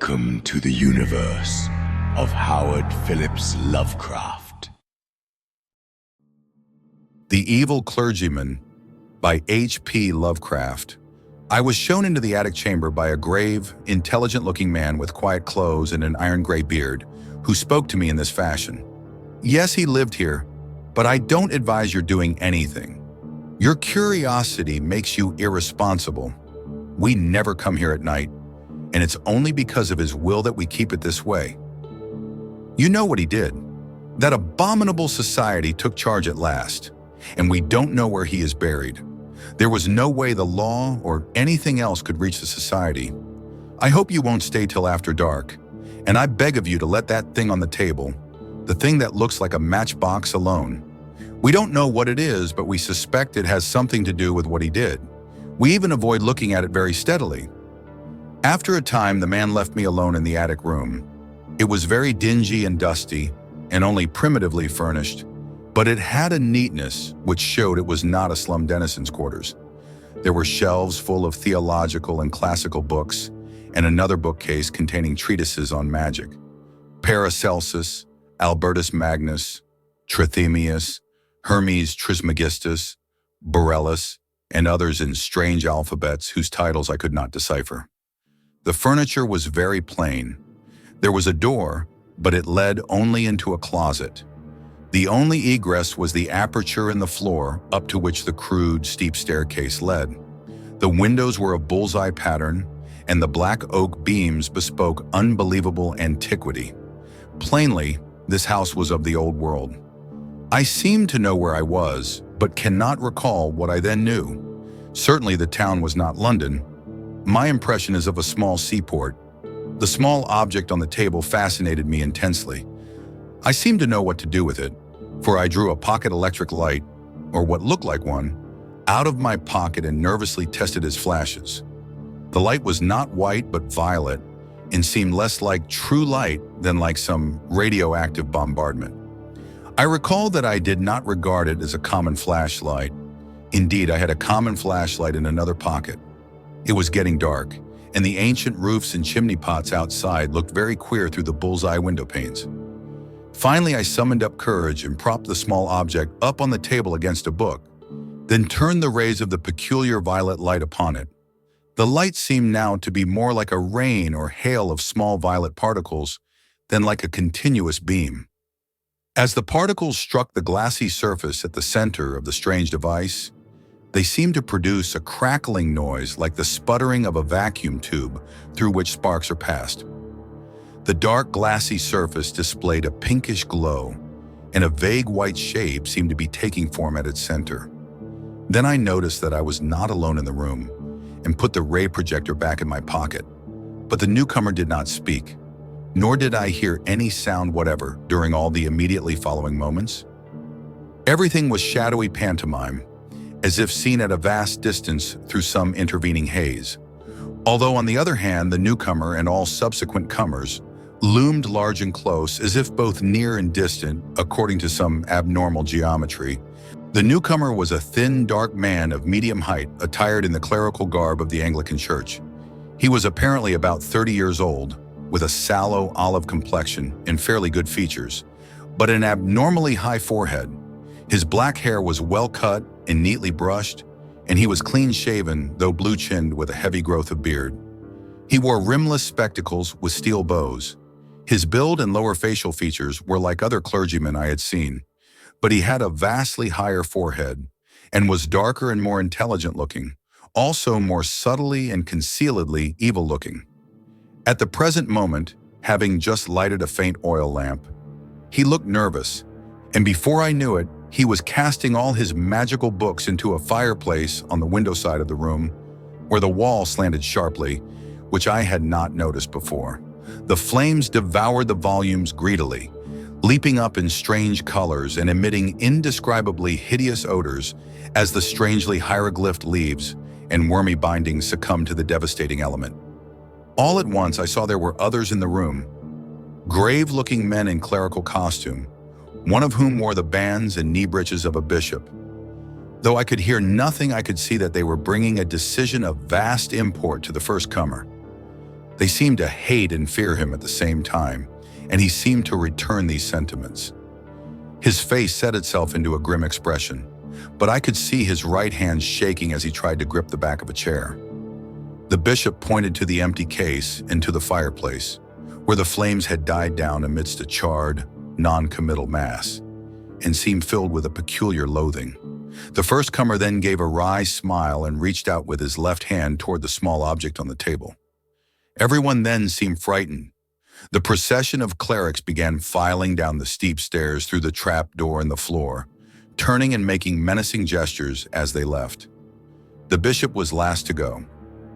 Welcome to the universe of Howard Phillips Lovecraft. The Evil Clergyman by H.P. Lovecraft. I was shown into the attic chamber by a grave, intelligent-looking man with quiet clothes and an iron-gray beard, who spoke to me in this fashion. Yes, he lived here, but I don't advise your doing anything. Your curiosity makes you irresponsible. We never come here at night, and it's only because of his will that we keep it this way. You know what he did. That abominable society took charge at last, and we don't know where he is buried. There was no way the law or anything else could reach the society. I hope you won't stay till after dark, and I beg of you to let that thing on the table, the thing that looks like a matchbox, alone. We don't know what it is, but we suspect it has something to do with what he did. We even avoid looking at it very steadily. After a time, the man left me alone in the attic room. It was very dingy and dusty, and only primitively furnished, but it had a neatness which showed it was not a slum denizens' quarters. There were shelves full of theological and classical books, and another bookcase containing treatises on magic. Paracelsus, Albertus Magnus, Trithemius, Hermes Trismegistus, Borellus, and others in strange alphabets whose titles I could not decipher. The furniture was very plain. There was a door, but it led only into a closet. The only egress was the aperture in the floor up to which the crude, steep staircase led. The windows were of bullseye pattern, and the black oak beams bespoke unbelievable antiquity. Plainly, this house was of the old world. I seemed to know where I was, but cannot recall what I then knew. Certainly the town was not London. My impression is of a small seaport. The small object on the table fascinated me intensely. I seemed to know what to do with it, for I drew a pocket electric light, or what looked like one, out of my pocket and nervously tested its flashes. The light was not white but violet, and seemed less like true light than like some radioactive bombardment. I recall that I did not regard it as a common flashlight. Indeed, I had a common flashlight in another pocket. It was getting dark, and the ancient roofs and chimney pots outside looked very queer through the bullseye window panes. Finally, I summoned up courage and propped the small object up on the table against a book, then turned the rays of the peculiar violet light upon it. The light seemed now to be more like a rain or hail of small violet particles than like a continuous beam. As the particles struck the glassy surface at the center of the strange device, they seemed to produce a crackling noise like the sputtering of a vacuum tube through which sparks are passed. The dark, glassy surface displayed a pinkish glow, and a vague white shape seemed to be taking form at its center. Then I noticed that I was not alone in the room, and put the ray projector back in my pocket. But the newcomer did not speak, nor did I hear any sound whatever during all the immediately following moments. Everything was shadowy pantomime, as if seen at a vast distance through some intervening haze. Although on the other hand, the newcomer and all subsequent comers loomed large and close, as if both near and distant, according to some abnormal geometry. The newcomer was a thin, dark man of medium height, attired in the clerical garb of the Anglican Church. He was apparently about 30 years old, with a sallow olive complexion and fairly good features, but an abnormally high forehead. His black hair was well cut and neatly brushed, and he was clean-shaven, though blue-chinned with a heavy growth of beard. He wore rimless spectacles with steel bows. His build and lower facial features were like other clergymen I had seen, but he had a vastly higher forehead and was darker and more intelligent-looking, also more subtly and concealedly evil-looking. At the present moment, having just lighted a faint oil lamp, he looked nervous, and before I knew it, he was casting all his magical books into a fireplace on the window side of the room, where the wall slanted sharply, which I had not noticed before. The flames devoured the volumes greedily, leaping up in strange colors and emitting indescribably hideous odors as the strangely hieroglyphed leaves and wormy bindings succumbed to the devastating element. All at once, I saw there were others in the room, grave-looking men in clerical costume, one of whom wore the bands and knee breeches of a bishop. Though I could hear nothing, I could see that they were bringing a decision of vast import to the first comer. They seemed to hate and fear him at the same time, and he seemed to return these sentiments. His face set itself into a grim expression, but I could see his right hand shaking as he tried to grip the back of a chair. The bishop pointed to the empty case and to the fireplace, where the flames had died down amidst a charred, non-committal mass, and seemed filled with a peculiar loathing. The first comer then gave a wry smile and reached out with his left hand toward the small object on the table. Everyone then seemed frightened. The procession of clerics began filing down the steep stairs through the trap door in the floor, turning and making menacing gestures as they left. The bishop was last to go.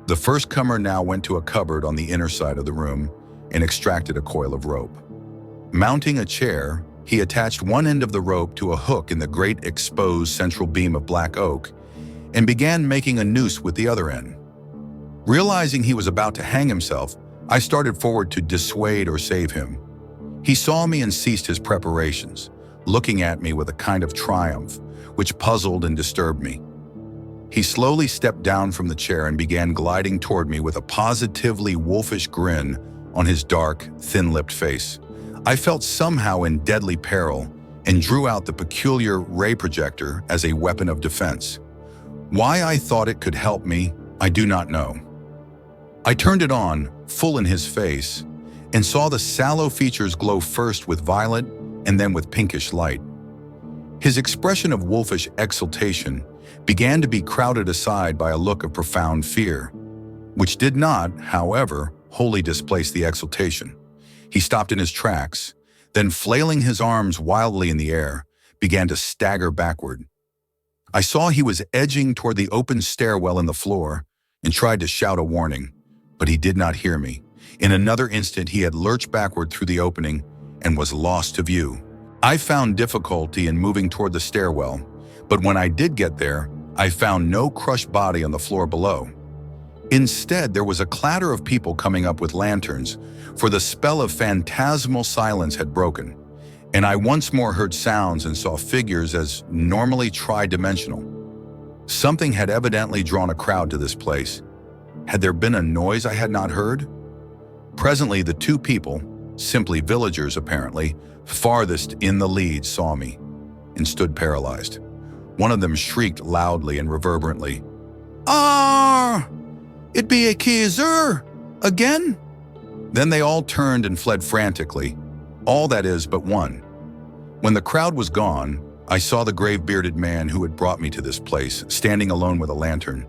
The first comer now went to a cupboard on the inner side of the room and extracted a coil of rope. Mounting a chair, he attached one end of the rope to a hook in the great exposed central beam of black oak and began making a noose with the other end. Realizing he was about to hang himself, I started forward to dissuade or save him. He saw me and ceased his preparations, looking at me with a kind of triumph, which puzzled and disturbed me. He slowly stepped down from the chair and began gliding toward me with a positively wolfish grin on his dark, thin-lipped face. I felt somehow in deadly peril and drew out the peculiar ray projector as a weapon of defense. Why I thought it could help me, I do not know. I turned it on, full in his face, and saw the sallow features glow first with violet and then with pinkish light. His expression of wolfish exultation began to be crowded aside by a look of profound fear, which did not, however, wholly displace the exultation. He stopped in his tracks, then flailing his arms wildly in the air, began to stagger backward. I saw he was edging toward the open stairwell in the floor and tried to shout a warning, but he did not hear me. In another instant, he had lurched backward through the opening and was lost to view. I found difficulty in moving toward the stairwell, but when I did get there, I found no crushed body on the floor below. Instead, there was a clatter of people coming up with lanterns, for the spell of phantasmal silence had broken, and I once more heard sounds and saw figures as normally tri-dimensional. Something had evidently drawn a crowd to this place. Had there been a noise I had not heard? Presently, the two people, simply villagers apparently, farthest in the lead saw me and stood paralyzed. One of them shrieked loudly and reverberantly, "Ah! It be a kaiser! Again?" Then they all turned and fled frantically, all that is but one. When the crowd was gone, I saw the grave-bearded man who had brought me to this place, standing alone with a lantern.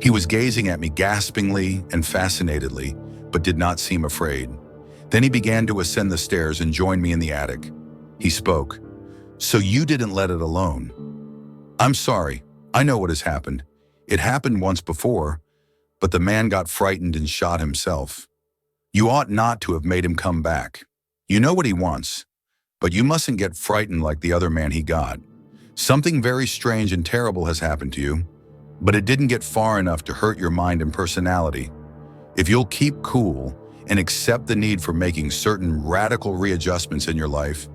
He was gazing at me gaspingly and fascinatedly, but did not seem afraid. Then he began to ascend the stairs and join me in the attic. He spoke. "So you didn't let it alone?" "I'm sorry. I know what has happened. It happened once before, but the man got frightened and shot himself. You ought not to have made him come back. You know what he wants, but you mustn't get frightened like the other man he got. Something very strange and terrible has happened to you, but it didn't get far enough to hurt your mind and personality. If you'll keep cool and accept the need for making certain radical readjustments in your life,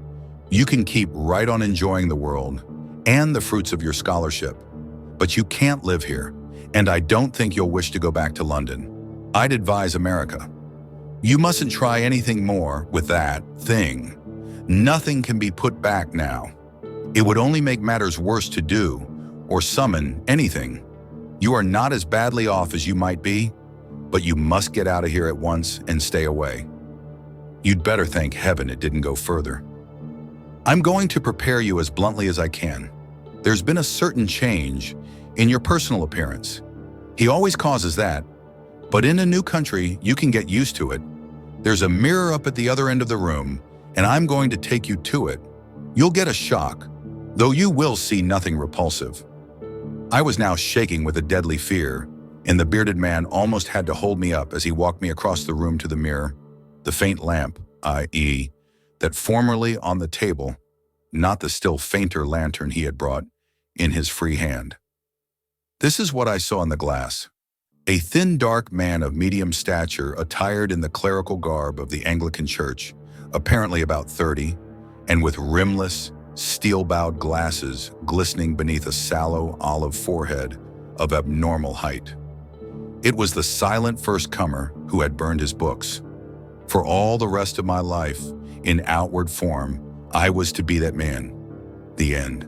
you can keep right on enjoying the world and the fruits of your scholarship. But you can't live here, and I don't think you'll wish to go back to London. I'd advise America. You mustn't try anything more with that thing. Nothing can be put back now. It would only make matters worse to do or summon anything. You are not as badly off as you might be, but you must get out of here at once and stay away. You'd better thank heaven it didn't go further. I'm going to prepare you as bluntly as I can. There's been a certain change in your personal appearance. He always causes that, but in a new country, you can get used to it. There's a mirror up at the other end of the room, and I'm going to take you to it. You'll get a shock, though you will see nothing repulsive." I was now shaking with a deadly fear, and the bearded man almost had to hold me up as he walked me across the room to the mirror, the faint lamp, i.e., that formerly on the table, not the still fainter lantern he had brought, in his free hand. This is what I saw in the glass. A thin, dark man of medium stature, attired in the clerical garb of the Anglican Church, apparently about 30, and with rimless, steel-bowed glasses glistening beneath a sallow olive forehead of abnormal height. It was the silent first comer who had burned his books. For all the rest of my life, in outward form, I was to be that man. The end.